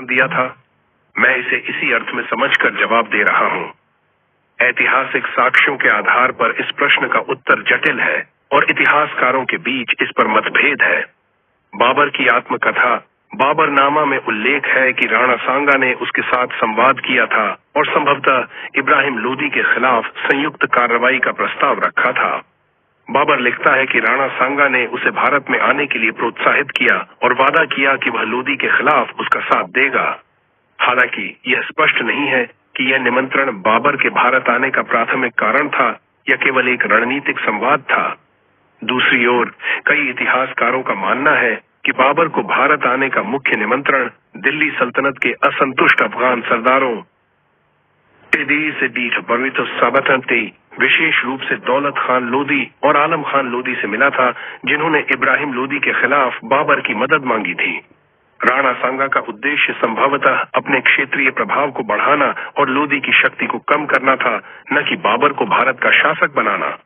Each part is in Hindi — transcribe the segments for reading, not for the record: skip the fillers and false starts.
दिया था, मैं इसे इसी अर्थ में समझकर जवाब दे रहा हूं। ऐतिहासिक साक्ष्यों के आधार पर इस प्रश्न का उत्तर जटिल है और इतिहासकारों के बीच इस पर मतभेद है। बाबर की आत्मकथा बाबरनामा में उल्लेख है कि राणा सांगा ने उसके साथ संवाद किया था और संभवतः इब्राहिम लोदी के खिलाफ संयुक्त कार्रवाई का प्रस्ताव रखा था। बाबर लिखता है कि राणा सांगा ने उसे भारत में आने के लिए प्रोत्साहित किया और वादा किया कि वह लोदी के खिलाफ उसका साथ देगा। हालांकि यह स्पष्ट नहीं है कि यह निमंत्रण बाबर के भारत आने का प्राथमिक कारण था या केवल एक रणनीतिक संवाद था। दूसरी ओर कई इतिहासकारों का मानना है कि बाबर को भारत आने का मुख्य निमंत्रण दिल्ली सल्तनत के असंतुष्ट अफगान सरदारों विशेष रूप से दौलत खान लोदी और आलम खान लोदी से मिला था, जिन्होंने इब्राहिम लोदी के खिलाफ बाबर की मदद मांगी थी। राणा सांगा का उद्देश्य संभवतः अपने क्षेत्रीय प्रभाव को बढ़ाना और लोदी की शक्ति को कम करना था, न कि बाबर को भारत का शासक बनाना।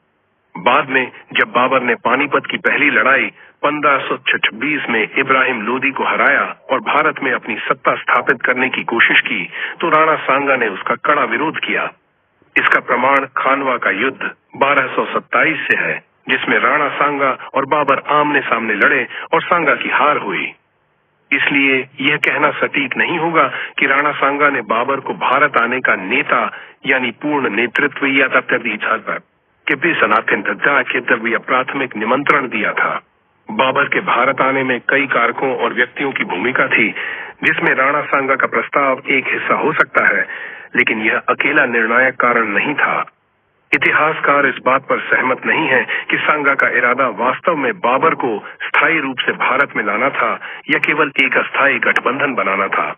बाद में जब बाबर ने पानीपत की पहली लड़ाई 1526 में इब्राहिम लोदी को हराया और भारत में अपनी सत्ता स्थापित करने की कोशिश की, तो राणा सांगा ने उसका कड़ा विरोध किया। इसका प्रमाण खानवा का युद्ध 1227 से है, जिसमें राणा सांगा और बाबर आमने सामने लड़े और सांगा की हार हुई। इसलिए यह कहना सटीक नहीं होगा कि राणा सांगा ने बाबर को भारत आने का नेता यानी पूर्ण नेतृत्व या प्राथमिक निमंत्रण दिया था। बाबर के भारत आने में कई कारकों और व्यक्तियों की भूमिका थी, जिसमें राणा सांगा का प्रस्ताव एक हिस्सा हो सकता है, लेकिन यह अकेला निर्णायक कारण नहीं था। इतिहासकार इस बात पर सहमत नहीं है कि सांगा का इरादा वास्तव में बाबर को स्थायी रूप से भारत में लाना था या केवल एक अस्थायी गठबंधन बनाना था।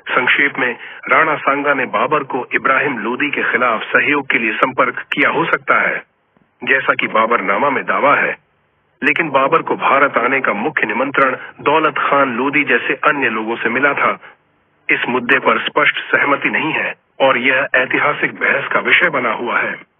संक्षेप में, राणा सांगा ने बाबर को इब्राहिम लोदी के खिलाफ सहयोग के लिए संपर्क किया हो सकता है, जैसा कि बाबरनामा में दावा है, लेकिन बाबर को भारत आने का मुख्य निमंत्रण दौलत खान लोदी जैसे अन्य लोगों से मिला था। इस मुद्दे पर स्पष्ट सहमति नहीं है और यह ऐतिहासिक बहस का विषय बना हुआ है।